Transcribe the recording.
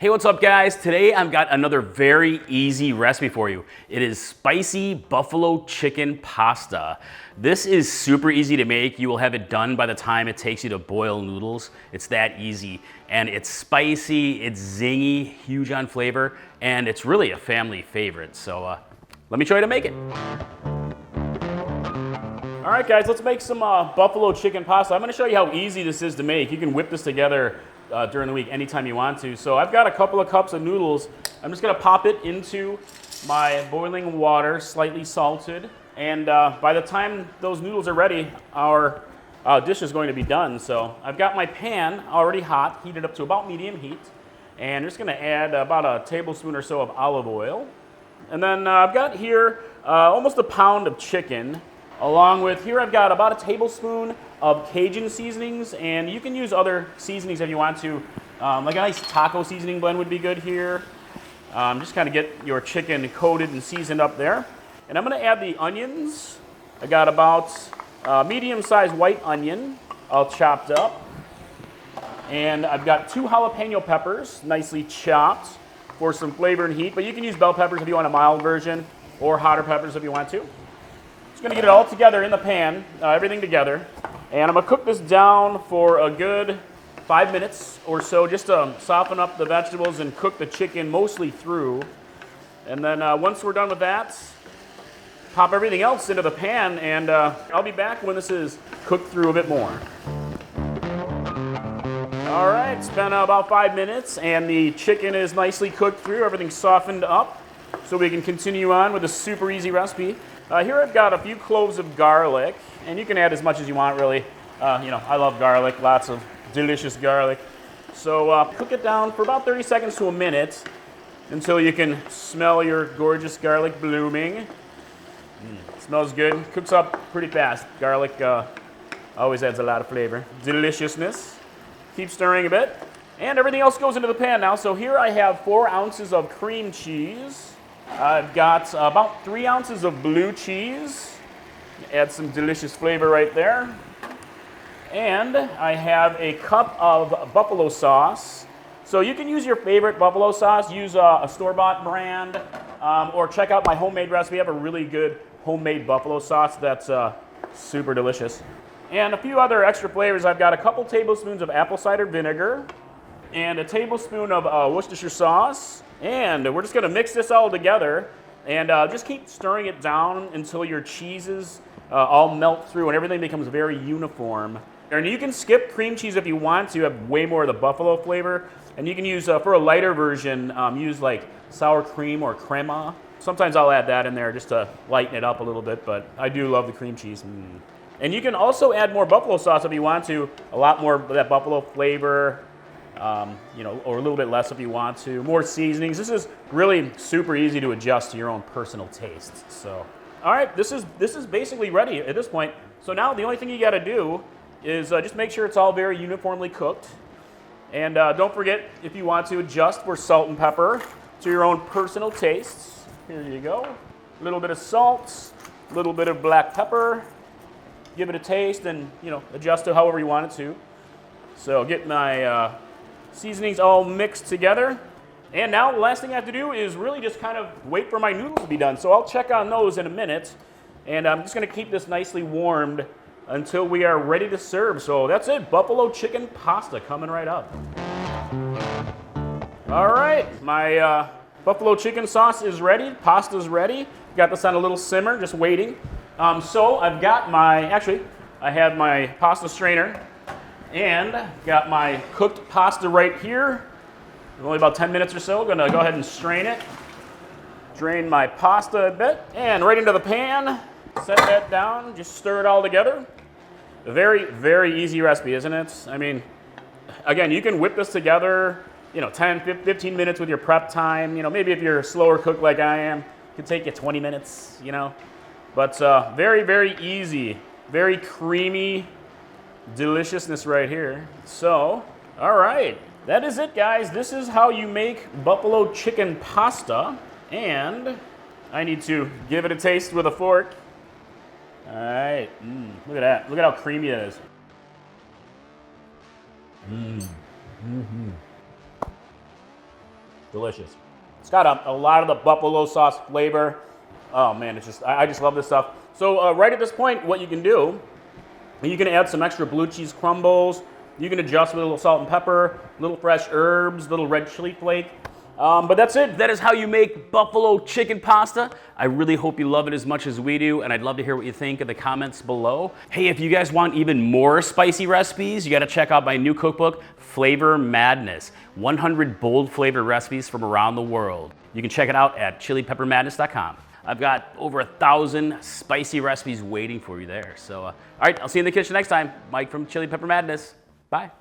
Hey, what's up guys? Today I've got another very easy recipe for you. It is spicy buffalo chicken pasta. This is super easy to make. You will have it done by the time it takes you to boil noodles. It's that easy. And it's spicy, it's zingy, huge on flavor, and it's really a family favorite. So let me show you how to make it. All right guys, let's make some buffalo chicken pasta. I'm gonna show you how easy this is to make. You can whip this together during the week anytime you want to. So I've got a couple of cups of noodles. I'm just gonna pop it into my boiling water, slightly salted. And by the time those noodles are ready, our dish is going to be done. So I've got my pan already hot, heated up to about medium heat. And I'm just gonna add about a tablespoon or so of olive oil. And then I've got here almost a pound of chicken. Along with, here I've got about a tablespoon of Cajun seasonings, and you can use other seasonings if you want to. Like a nice taco seasoning blend would be good here. Just kind of get your chicken coated and seasoned up there. And I'm gonna add the onions. I got about a medium-sized white onion, all chopped up. And I've got 2 jalapeno peppers, nicely chopped for some flavor and heat, but you can use bell peppers if you want a mild version, or hotter peppers if you want to. Gonna get it all together in the pan, everything together, and I'm gonna cook this down for a good 5 minutes or so, just to soften up the vegetables and cook the chicken mostly through. And then once we're done with that, pop everything else into the pan, and I'll be back when this is cooked through a bit more. All right, it's been about 5 minutes, and the chicken is nicely cooked through. Everything's softened up, so we can continue on with a super easy recipe. Here I've got a few cloves of garlic, and you can add as much as you want, really. You know, I love garlic, lots of delicious garlic. So cook it down for about 30 seconds to a minute until you can smell your gorgeous garlic blooming. Smells good, cooks up pretty fast. Garlic always adds a lot of flavor. Deliciousness. Keep stirring a bit. And everything else goes into the pan now. So here I have 4 ounces of cream cheese. I've got about 3 ounces of blue cheese. Add some delicious flavor right there. And I have a cup of buffalo sauce. So you can use your favorite buffalo sauce. Use a store-bought brand, or check out my homemade recipe. I have a really good homemade buffalo sauce that's super delicious. And a few other extra flavors. I've got a couple tablespoons of apple cider vinegar and a tablespoon of Worcestershire sauce. And we're just gonna mix this all together and just keep stirring it down until your cheeses all melt through and everything becomes very uniform. And you can skip cream cheese if you want to have way more of the buffalo flavor. And you can use, for a lighter version, use like sour cream or crema. Sometimes I'll add that in there just to lighten it up a little bit, but I do love the cream cheese. And you can also add more buffalo sauce if you want to, a lot more of that buffalo flavor. You know, or a little bit less if you want to. More seasonings. This is really super easy to adjust to your own personal taste. So, all right, this is basically ready at this point. So now the only thing you got to do is just make sure it's all very uniformly cooked. And don't forget, if you want to adjust for salt and pepper to your own personal tastes. Here you go. A little bit of salt, a little bit of black pepper. Give it a taste and, you know, adjust to however you want it to. So get my seasonings all mixed together. And now the last thing I have to do is really just kind of wait for my noodles to be done. So I'll check on those in a minute. And I'm just gonna keep this nicely warmed until we are ready to serve. So that's it, buffalo chicken pasta coming right up. All right, my buffalo chicken sauce is ready, pasta's ready. Got this on a little simmer, just waiting. So I've got I have my pasta strainer. And got my cooked pasta right here. Only about 10 minutes or so. Gonna go ahead and strain it. Drain my pasta a bit. And right into the pan. Set that down. Just stir it all together. A very, very easy recipe, isn't it? I mean, again, you can whip this together, you know, 10, 15 minutes with your prep time. You know, maybe if you're a slower cook like I am, it could take you 20 minutes, you know. But very, very easy. Very creamy deliciousness right here. So, all right, that is it, guys. This is how you make buffalo chicken pasta, and I need to give it a taste with a fork. All right, look at that. Look at how creamy it is. Delicious. It's got a lot of the buffalo sauce flavor. Oh man, it's just, I just love this stuff. So right at this point, what you can do, you can add some extra blue cheese crumbles. You can adjust with a little salt and pepper, little fresh herbs, little red chili flake. But that's it. That is how you make buffalo chicken pasta. I really hope you love it as much as we do, and I'd love to hear what you think in the comments below. Hey, if you guys want even more spicy recipes, you got to check out my new cookbook, Flavor Madness. 100 bold flavor recipes from around the world. You can check it out at chilipeppermadness.com. I've got over 1,000 spicy recipes waiting for you there. So, all right, I'll see you in the kitchen next time. Mike from Chili Pepper Madness. Bye.